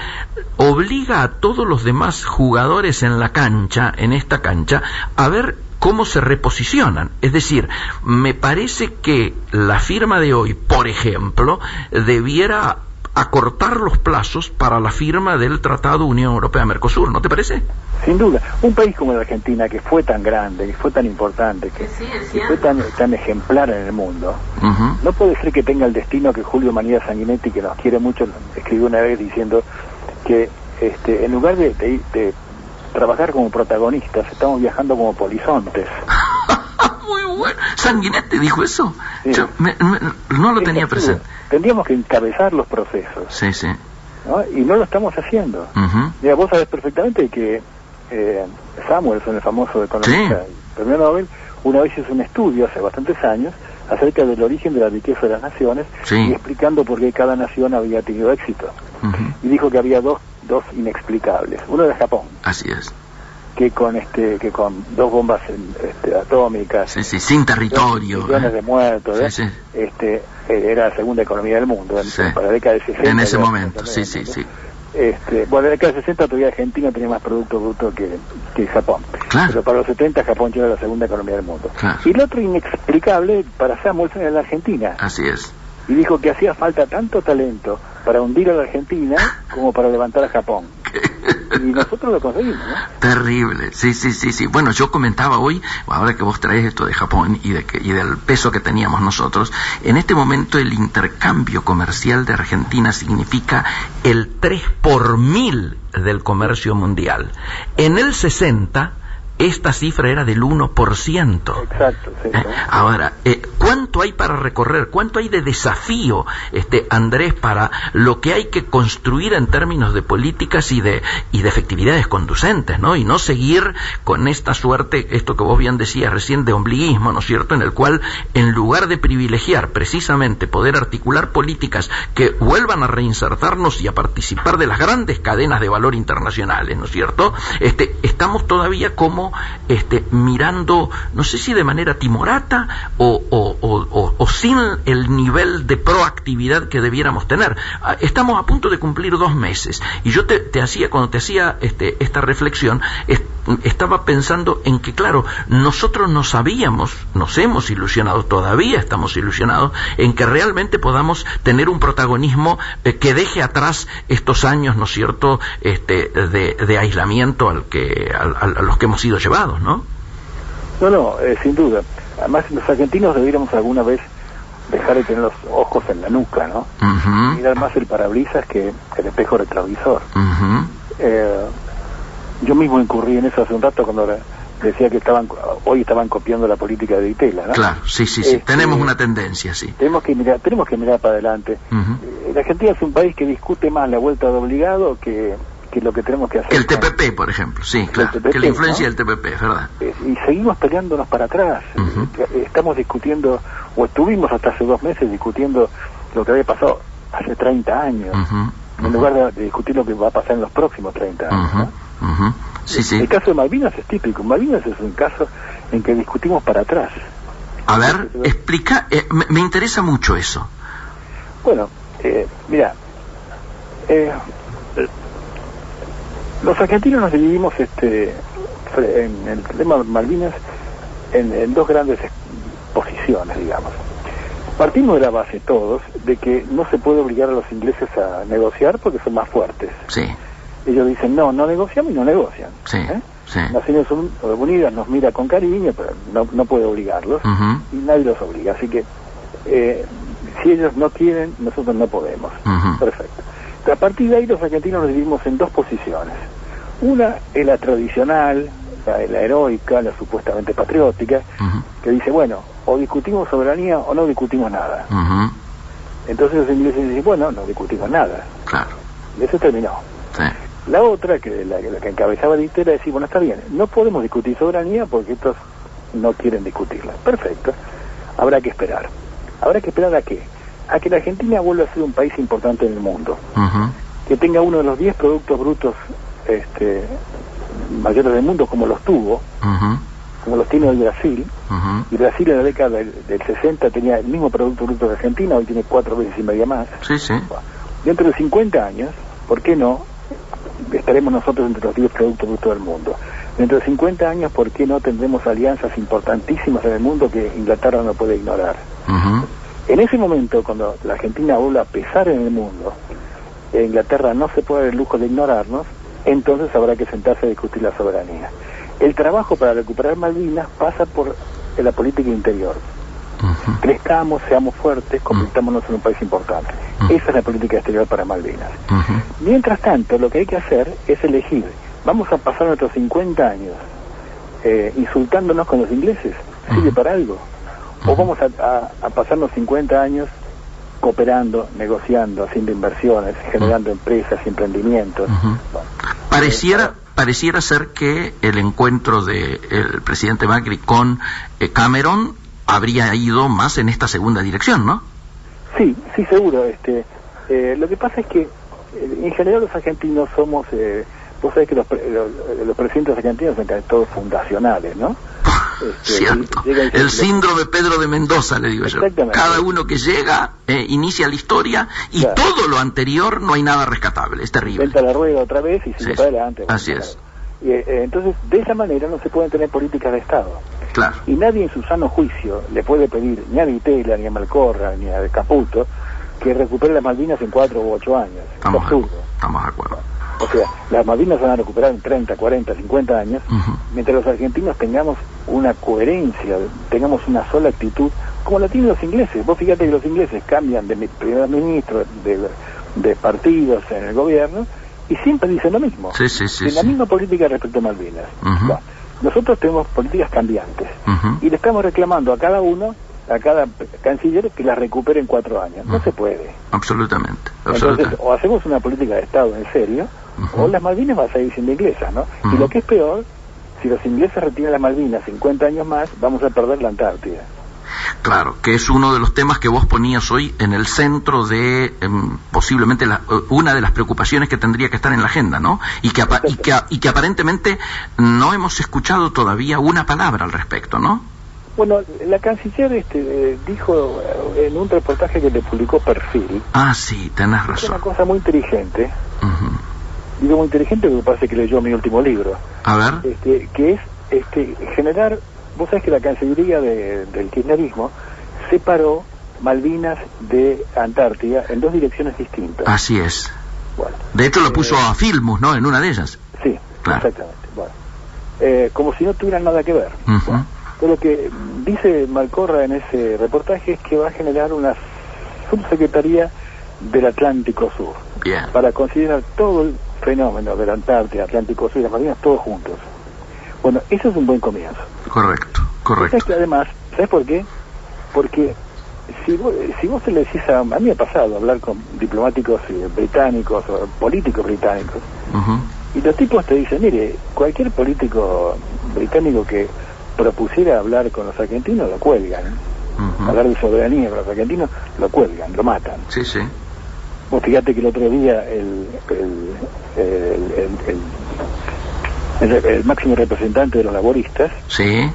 obliga a todos los demás jugadores en la cancha, en esta cancha, a ver cómo se reposicionan. Es decir, me parece que la firma de hoy, por ejemplo, debiera acortar los plazos para la firma del Tratado Unión Europea-Mercosur, ¿no te parece? Sin duda. Un país como la Argentina, que fue tan grande, que fue tan importante, que fue tan ejemplar en el mundo, no puede ser que tenga el destino que Julio Manía Sanguinetti, que nos quiere mucho, escribió una vez diciendo que en lugar de trabajar como protagonistas, estamos viajando como polizontes. Muy bueno. ¿Sanguinetti dijo eso? Sí. Yo no lo tenía presente. Tendríamos que encabezar los procesos. Sí, sí. ¿No? Y no lo estamos haciendo. Mira, vos sabés perfectamente que Samuelson, el famoso economista, premio Nobel, una vez hizo un estudio hace bastantes años acerca del origen de la riqueza de las naciones, y explicando por qué cada nación había tenido éxito. Y dijo que había dos inexplicables. Uno era Japón. Así es. Que con dos bombas atómicas, sin territorio, millones de muertos, era la segunda economía del mundo para la década de 60. En ese momento, sí. Bueno, en la década de 60 todavía Argentina tenía más Producto Bruto que Japón. Claro. Pero para los 70 Japón ya era la segunda economía del mundo. Claro. Y el otro inexplicable para Samuelson era la Argentina. Así es. Y dijo que hacía falta tanto talento para hundir a la Argentina como para levantar a Japón. Y nosotros lo conseguimos, ¿no? Terrible, sí. Bueno, yo comentaba hoy, ahora que vos traes esto de Japón y del peso que teníamos nosotros, en este momento el intercambio comercial de Argentina significa el 3 por 1000 del comercio mundial. En el 60... esta cifra era del 1%. Exacto, sí. Ahora, ¿cuánto hay para recorrer? ¿Cuánto hay de desafío, Andrés, para lo que hay que construir en términos de políticas y de efectividades conducentes, ¿no? Y no seguir con esta suerte, esto que vos bien decías recién, de ombliguismo, ¿no es cierto?, en el cual, en lugar de privilegiar precisamente poder articular políticas que vuelvan a reinsertarnos y a participar de las grandes cadenas de valor internacionales, ¿no es cierto?, estamos todavía como mirando, no sé si de manera timorata o sin el nivel de proactividad que debiéramos tener. Estamos a punto de cumplir 2 meses y yo cuando te hacía esta reflexión, estaba pensando en que, claro, nosotros nos hemos ilusionado, todavía estamos ilusionados en que realmente podamos tener un protagonismo que deje atrás estos años, ¿no es cierto?, de aislamiento a los que hemos sido llevados, ¿no? No, sin duda. Además, los argentinos debiéramos alguna vez dejar de tener los ojos en la nuca, ¿no? Mirar más el parabrisas que el espejo retrovisor. Yo mismo incurrí en eso hace un rato cuando decía que hoy estaban copiando la política de Ditela, ¿no? Claro, sí. Tenemos una tendencia, sí. Tenemos que mirar para adelante. La Argentina es un país que discute más la vuelta de obligado que lo que tenemos que hacer. El TPP, por ejemplo, sí, claro. TPP, que la influencia, ¿no?, del TPP, es verdad. Y seguimos peleándonos para atrás. Estamos discutiendo, o estuvimos hasta hace 2 meses discutiendo lo que había pasado hace 30 años, en lugar de discutir lo que va a pasar en los próximos 30 años. ¿No? Sí. El caso de Malvinas es típico. Malvinas es un caso en que discutimos para atrás. A ver, explica, me interesa mucho eso. Bueno, mira, los argentinos nos dividimos en el tema de Malvinas en 2 grandes posiciones, digamos. Partimos de la base todos de que no se puede obligar a los ingleses a negociar porque son más fuertes. Sí. Ellos dicen no negociamos y no negocian. Sí. Naciones Unidas nos mira con cariño, pero no puede obligarlos y nadie los obliga. Así que si ellos no quieren, nosotros no podemos. Perfecto. A partir de ahí los argentinos nos dividimos en 2 posiciones. Una es la tradicional, la heroica, la supuestamente patriótica, que dice, bueno, o discutimos soberanía o no discutimos nada. Entonces los ingleses dicen, bueno, no discutimos nada. Claro. Y eso terminó. Sí. La otra, que la que encabezaba el era decir, bueno, está bien, no podemos discutir soberanía porque estos no quieren discutirla. Perfecto. Habrá que esperar. ¿Habrá que esperar a qué? A que la Argentina vuelva a ser un país importante en el mundo. Que tenga uno de los 10 productos brutos mayores del mundo, como los tuvo, como los tiene hoy Brasil. Y Brasil en la década del 60 tenía el mismo producto bruto de Argentina, hoy tiene 4 veces y media más. Sí, sí. Dentro de 50 años, ¿por qué no? Estaremos nosotros entre los 10 productos brutos del mundo. Dentro de 50 años, ¿por qué no tendremos alianzas importantísimas en el mundo que Inglaterra no puede ignorar? En ese momento, cuando la Argentina vuelva a pesar en el mundo, Inglaterra no se puede dar el lujo de ignorarnos, entonces habrá que sentarse a discutir la soberanía. El trabajo para recuperar Malvinas pasa por la política interior. Crezcamos, seamos fuertes, convirtámonos en un país importante. Esa es la política exterior para Malvinas. Mientras tanto, lo que hay que hacer es elegir. ¿Vamos a pasar nuestros 50 años insultándonos con los ingleses? ¿Sirve para algo? ¿O vamos a pasarnos 50 años cooperando, negociando, haciendo inversiones, generando empresas y emprendimientos? Bueno, pareciera ser que el encuentro del presidente Macri con Cameron habría ido más en esta segunda dirección, ¿no? Sí, seguro. Lo que pasa es que en general los argentinos somos, vos sabés que los presidentes argentinos son casi todos fundacionales, ¿no? Cierto. El síndrome Pedro de Mendoza, le digo yo. Cada uno que llega inicia la historia y todo lo anterior no hay nada rescatable, es terrible. Venta la rueda otra vez y sigue para adelante. Así es. Y, entonces, de esa manera no se pueden tener políticas de Estado. Claro. Y nadie en su sano juicio le puede pedir ni a Vitela, ni a Malcorra, ni a Caputo que recupere las Malvinas en 4 u 8 años. Estamos de acuerdo. O sea, las Malvinas se van a recuperar en 30, 40, 50 años, mientras los argentinos tengamos una coherencia, tengamos una sola actitud, como la tienen los ingleses. Vos fíjate que los ingleses cambian de primer ministro, de partidos en el gobierno, y siempre dicen lo mismo. La misma política respecto a Malvinas. Bueno, nosotros tenemos políticas cambiantes, y le estamos reclamando a cada uno, a cada canciller, que las recupere en 4 años. No se puede. Absolutamente. Entonces, o hacemos una política de Estado en serio, o las Malvinas van a seguir siendo inglesas, ¿no? Y lo que es peor, si los ingleses retiran las Malvinas 50 años más, vamos a perder la Antártida. Claro, que es uno de los temas que vos ponías hoy en el centro de posiblemente una de las preocupaciones que tendría que estar en la agenda, ¿no? Y que aparentemente no hemos escuchado todavía una palabra al respecto, ¿no? Bueno, la canciller dijo en un reportaje que le publicó Perfil. Sí, tenés razón. Es una cosa muy inteligente. Digo muy inteligente porque parece que leyó mi último libro. A ver. Que es generar. Vos sabés que la Cancillería del kirchnerismo separó Malvinas de Antártida en 2 direcciones distintas. Así es. Bueno, de hecho lo puso a Filmus, ¿no? En una de ellas. Sí, claro. Exactamente. Bueno, como si no tuvieran nada que ver. Bueno, lo que dice Malcorra en ese reportaje es que va a generar una subsecretaría del Atlántico Sur. Bien. Para considerar todo el fenómeno del Antártida, Atlántico Sur y las Malvinas, todos juntos. Bueno, eso es un buen comienzo. Correcto. Es que además, ¿sabes por qué? Porque si vos le decís a mí me ha pasado hablar con diplomáticos británicos o políticos británicos, y los tipos te dicen, mire, cualquier político británico que propusiera hablar con los argentinos lo cuelgan. Hablar de soberanía con los argentinos lo cuelgan, lo matan. Sí. Vos fíjate que el otro día el máximo representante de los laboristas se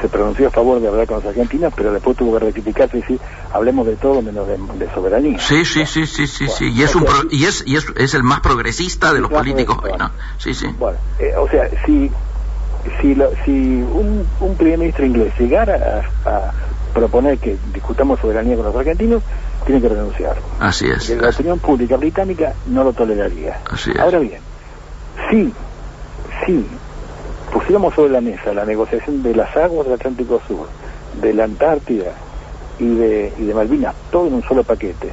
pronunció a favor de hablar con los argentinos, pero después tuvo que rectificarse y decir, hablemos de todo menos de soberanía. Sí. Bueno, y es el más progresista de los políticos hoy, ¿no? Sí. Bueno, o sea, si un primer ministro inglés llegara a proponer que discutamos soberanía con los argentinos, tiene que renunciar. Así es. Porque la opinión pública británica no lo toleraría. Así es. Ahora bien, si pusiéramos sobre la mesa la negociación de las aguas del Atlántico Sur, de la Antártida y de Malvinas, todo en un solo paquete,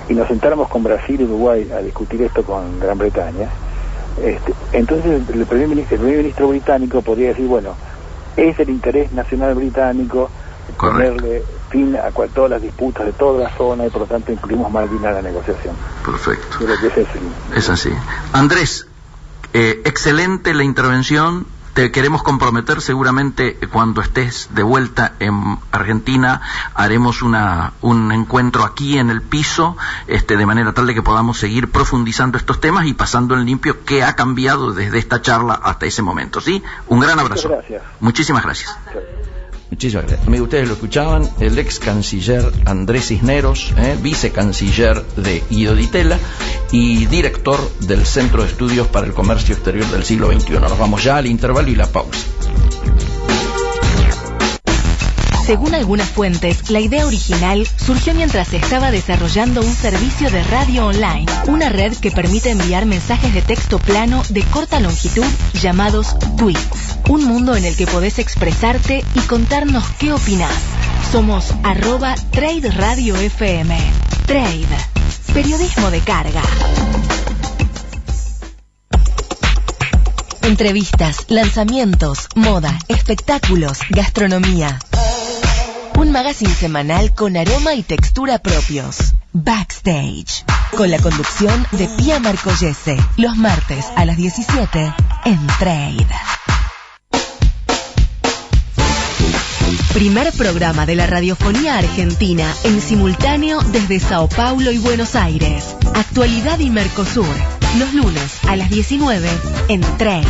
y nos sentáramos con Brasil y Uruguay a discutir esto con Gran Bretaña, Entonces el primer ministro británico podría decir, bueno, es el interés nacional británico ponerle fin a todas las disputas de toda la zona y por lo tanto incluimos Malvinas en la negociación. Perfecto. Creo que es así. Andrés, excelente la intervención. Te queremos comprometer, seguramente cuando estés de vuelta en Argentina haremos un encuentro aquí en el piso, de manera tal de que podamos seguir profundizando estos temas y pasando en limpio qué ha cambiado desde esta charla hasta ese momento, ¿sí? Un gran abrazo. Muchas gracias. Muchísimas gracias. Muchísimas gracias. Amigos, ustedes lo escuchaban, el ex canciller Andrés Cisneros, vicecanciller de Guido Di Tella y director del Centro de Estudios para el Comercio Exterior del Siglo XXI. Nos vamos ya al intervalo y la pausa. Según algunas fuentes, la idea original surgió mientras se estaba desarrollando un servicio de radio online, una red que permite enviar mensajes de texto plano de corta longitud llamados tweets. Un mundo en el que podés expresarte y contarnos qué opinás. Somos @Trade Radio FM. Trade. Periodismo de carga. Entrevistas, lanzamientos, moda, espectáculos, gastronomía. Un magazine semanal con aroma y textura propios. Backstage. Con la conducción de Pia Marcollese. Los martes a las 17 en Trade. Primer programa de la radiofonía argentina en simultáneo desde Sao Paulo y Buenos Aires. Actualidad y Mercosur. Los lunes a las 19 en Trade.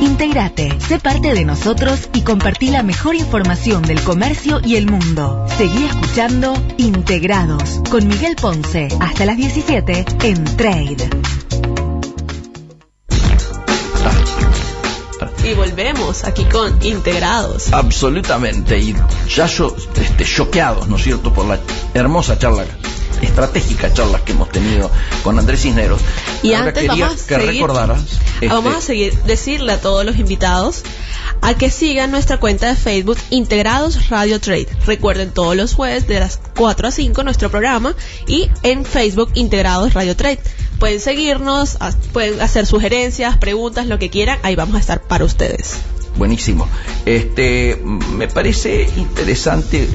Integrate, sé parte de nosotros y compartí la mejor información del comercio y el mundo. Seguí escuchando Integrados con Miguel Ponce hasta las 17 en Trade. Y volvemos aquí con Integrados. Absolutamente, y ya choqueados, ¿no es cierto?, por la hermosa charla, estratégica charlas que hemos tenido con Andrés Cisneros. Y ahora antes vamos a seguir, decirle a todos los invitados a que sigan nuestra cuenta de Facebook Integrados Radio Trade. Recuerden, todos los jueves de las 4 a 5 nuestro programa, y en Facebook Integrados Radio Trade. Pueden seguirnos, pueden hacer sugerencias, preguntas, lo que quieran, ahí vamos a estar para ustedes. Buenísimo. Me parece interesante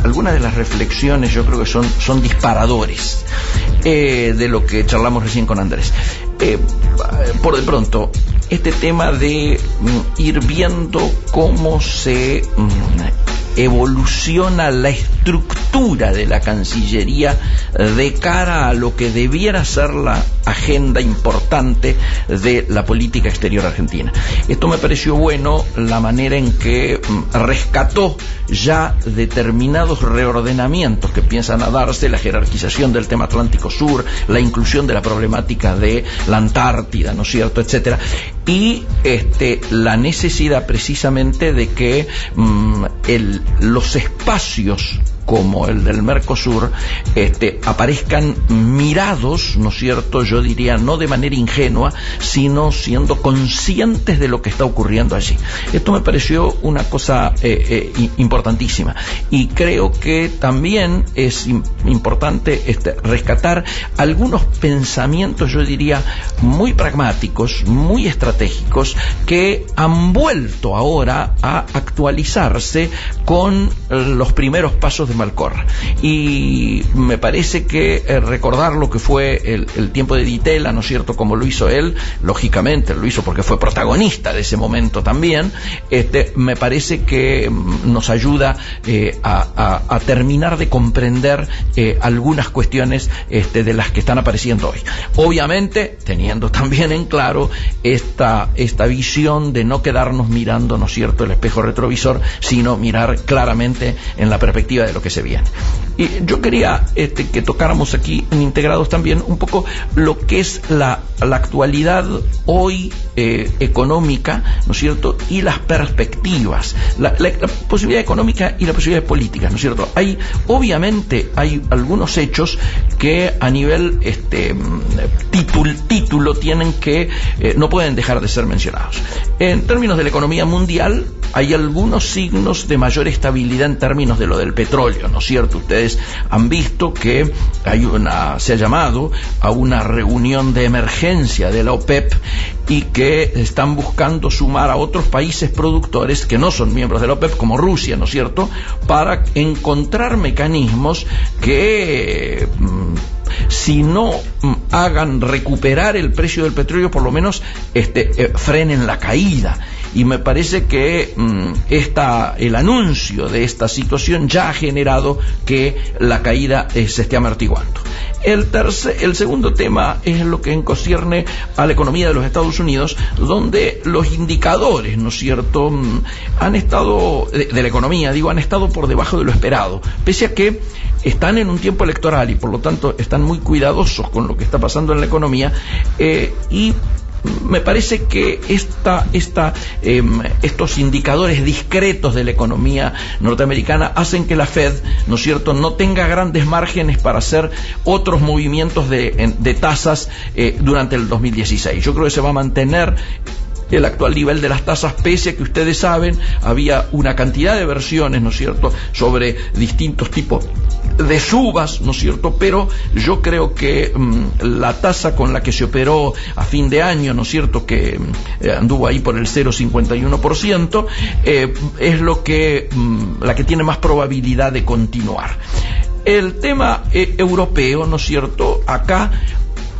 algunas de las reflexiones, yo creo que son disparadores de lo que charlamos recién con Andrés. Por de pronto, este tema de ir viendo cómo se evoluciona la estructura de la Cancillería de cara a lo que debiera ser la agenda importante de la política exterior argentina. Esto me pareció bueno, la manera en que rescató ya determinados reordenamientos que piensan a darse, la jerarquización del tema Atlántico Sur, la inclusión de la problemática de la Antártida, ¿no es cierto?, etcétera, y la necesidad precisamente de que los espacios como el del Mercosur aparezcan mirados, ¿no es cierto?, yo diría no de manera ingenua, sino siendo conscientes de lo que está ocurriendo allí. Esto me pareció una cosa importantísima, y creo que también es importante rescatar algunos pensamientos, yo diría, muy pragmáticos, muy estratégicos, que han vuelto ahora a actualizarse con los primeros pasos de Malcorra. Y me parece que recordar lo que fue el tiempo de Di Tella, ¿no es cierto?, como lo hizo él, lógicamente lo hizo porque fue protagonista de ese momento también, me parece que nos ayuda a terminar de comprender algunas cuestiones de las que están apareciendo hoy. Obviamente, teniendo también en claro esta visión de no quedarnos mirando, ¿no es cierto?, el espejo retrovisor, sino mirar claramente en la perspectiva de lo que se viene. Y yo quería que tocáramos aquí en Integrados también un poco lo que es la actualidad hoy económica, ¿no es cierto?, y las perspectivas, la posibilidad económica y la posibilidad política, ¿no es cierto? Obviamente hay algunos hechos que a nivel título tienen que no pueden dejar de ser mencionados. En términos de la economía mundial, hay algunos signos de mayor estabilidad en términos de lo del petróleo. petróleo, ¿no es cierto? Ustedes han visto que se ha llamado a una reunión de emergencia de la OPEP y que están buscando sumar a otros países productores que no son miembros de la OPEP, como Rusia, ¿no es cierto?, para encontrar mecanismos que si no hagan recuperar el precio del petróleo, por lo menos frenen la caída. Y me parece que el anuncio de esta situación ya ha generado que la caída se esté amortiguando. El segundo tema es lo que concierne a la economía de los Estados Unidos, donde los indicadores, ¿no es cierto?, han estado, de la economía, han estado por debajo de lo esperado, pese a que están en un tiempo electoral y por lo tanto están muy cuidadosos con lo que está pasando en la economía, y me parece que estos indicadores discretos de la economía norteamericana hacen que la Fed, ¿no es cierto?, no tenga grandes márgenes para hacer otros movimientos de tasas durante el 2016. Yo creo que se va a mantener el actual nivel de las tasas, pese a que ustedes saben, había una cantidad de versiones, ¿no es cierto?, sobre distintos tipos de subas, ¿no es cierto?, pero yo creo que la tasa con la que se operó a fin de año, ¿no es cierto?, que anduvo ahí por el 0,51%, es la que tiene más probabilidad de continuar. El tema europeo, ¿no es cierto?, acá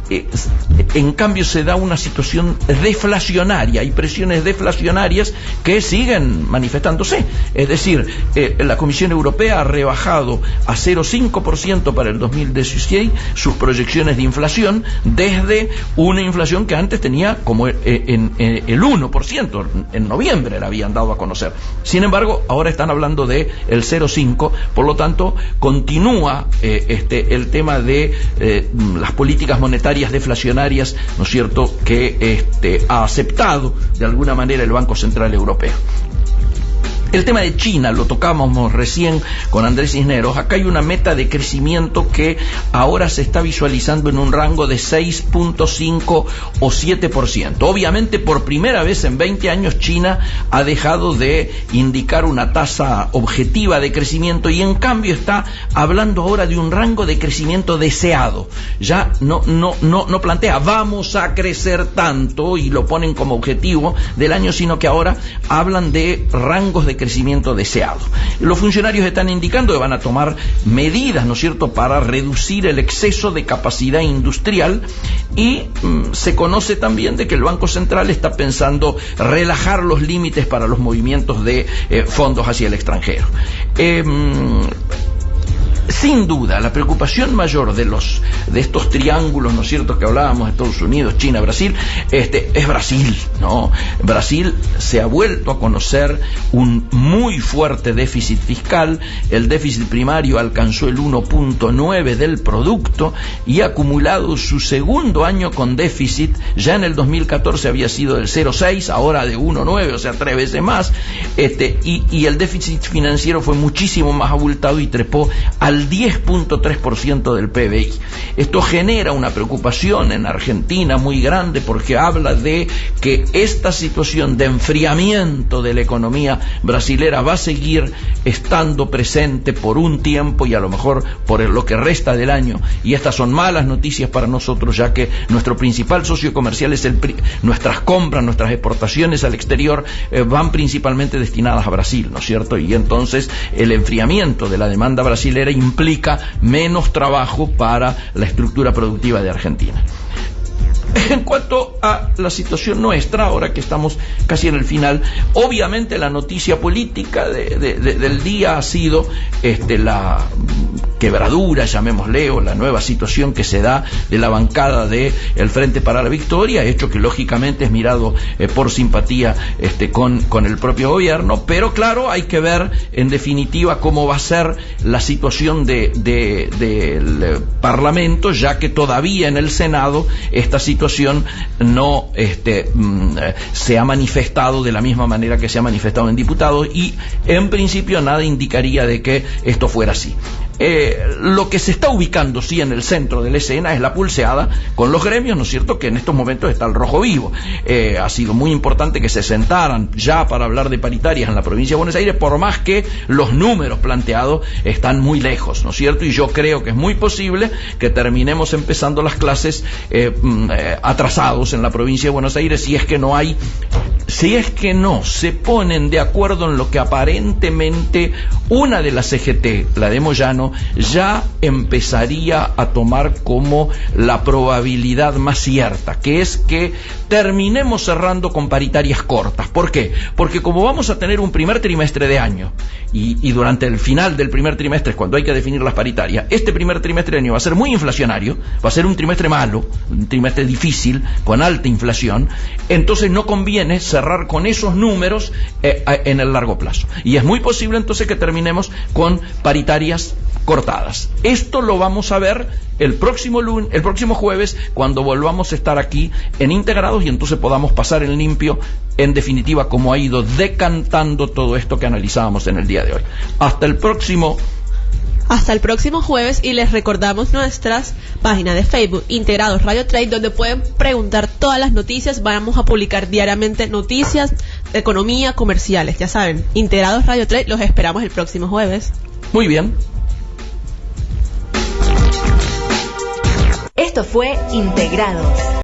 en cambio se da una situación deflacionaria y presiones deflacionarias que siguen manifestándose. Es decir, la Comisión Europea ha rebajado a 0,5% para el 2016 sus proyecciones de inflación, desde una inflación que antes tenía como el 1%, en noviembre la habían dado a conocer. Sin embargo, ahora están hablando de el 0,5%, por lo tanto continúa el tema de las políticas monetarias deflacionarias, ¿no es cierto?, que ha aceptado de alguna manera el Banco Central Europeo. El tema de China lo tocábamos recién con Andrés Cisneros. Acá hay una meta de crecimiento que ahora se está visualizando en un rango de 6.5 o 7%. Obviamente, por primera vez en 20 años, China ha dejado de indicar una tasa objetiva de crecimiento y en cambio está hablando ahora de un rango de crecimiento deseado. Ya no plantea vamos a crecer tanto y lo ponen como objetivo del año, sino que ahora hablan de rangos de crecimiento deseado. Los funcionarios están indicando que van a tomar medidas, ¿no es cierto?, para reducir el exceso de capacidad industrial y se conoce también de que el Banco Central está pensando relajar los límites para los movimientos de fondos hacia el extranjero. Sin duda, la preocupación mayor de estos triángulos, ¿no es cierto?, que hablábamos, Estados Unidos, China, Brasil, es Brasil, ¿no? Brasil se ha vuelto a conocer un muy fuerte déficit fiscal. El déficit primario alcanzó el 1.9 del producto y ha acumulado su segundo año con déficit. Ya en el 2014 había sido del 0.6, ahora de 1.9, o sea, 3 veces más, y el déficit financiero fue muchísimo más abultado y trepó al 10.3% del PBI. Esto genera una preocupación en Argentina muy grande, porque habla de que esta situación de enfriamiento de la economía brasilera va a seguir estando presente por un tiempo y a lo mejor por lo que resta del año, y estas son malas noticias para nosotros, ya que nuestro principal socio comercial es nuestras compras, nuestras exportaciones al exterior van principalmente destinadas a Brasil, ¿no es cierto? Y entonces el enfriamiento de la demanda brasilera implica menos trabajo para la estructura productiva de Argentina. En cuanto a la situación nuestra, ahora que estamos casi en el final, obviamente la noticia política del día ha sido la quebradura, llamémosle, o la nueva situación que se da de la bancada del Frente para la Victoria, hecho que lógicamente es mirado por simpatía con el propio gobierno, pero claro, hay que ver en definitiva cómo va a ser la situación del Parlamento, ya que todavía en el Senado esta situación no se ha manifestado de la misma manera que se ha manifestado en diputados, y en principio nada indicaría de que esto fuera así. Lo que se está ubicando, sí, en el centro de la escena es la pulseada con los gremios, ¿no es cierto?, que en estos momentos está el rojo vivo. Ha sido muy importante que se sentaran ya para hablar de paritarias en la provincia de Buenos Aires, por más que los números planteados están muy lejos, ¿no es cierto? Y yo creo que es muy posible que terminemos empezando las clases atrasados en la provincia de Buenos Aires si es que no se ponen de acuerdo en lo que aparentemente una de las CGT, la de Moyano, ya empezaría a tomar como la probabilidad más cierta, que es que terminemos cerrando con paritarias cortas. ¿Por qué? Porque como vamos a tener un primer trimestre de año y durante el final del primer trimestre es cuando hay que definir las paritarias, este primer trimestre de año va a ser muy inflacionario, va a ser un trimestre malo, un trimestre difícil, con alta inflación, entonces no conviene cerrar con esos números en el largo plazo. Y es muy posible entonces que terminemos con paritarias cortadas. Esto lo vamos a ver el próximo jueves, cuando volvamos a estar aquí en Integrados y entonces podamos pasar en limpio, en definitiva, cómo ha ido decantando todo esto que analizábamos en el día de hoy. Hasta el próximo jueves, y les recordamos nuestras páginas de Facebook, Integrados Radio Trade, donde pueden preguntar todas las noticias. Vamos a publicar diariamente noticias de economía, comerciales, ya saben, Integrados Radio Trade, los esperamos el próximo jueves. Muy bien. Esto fue Integrados.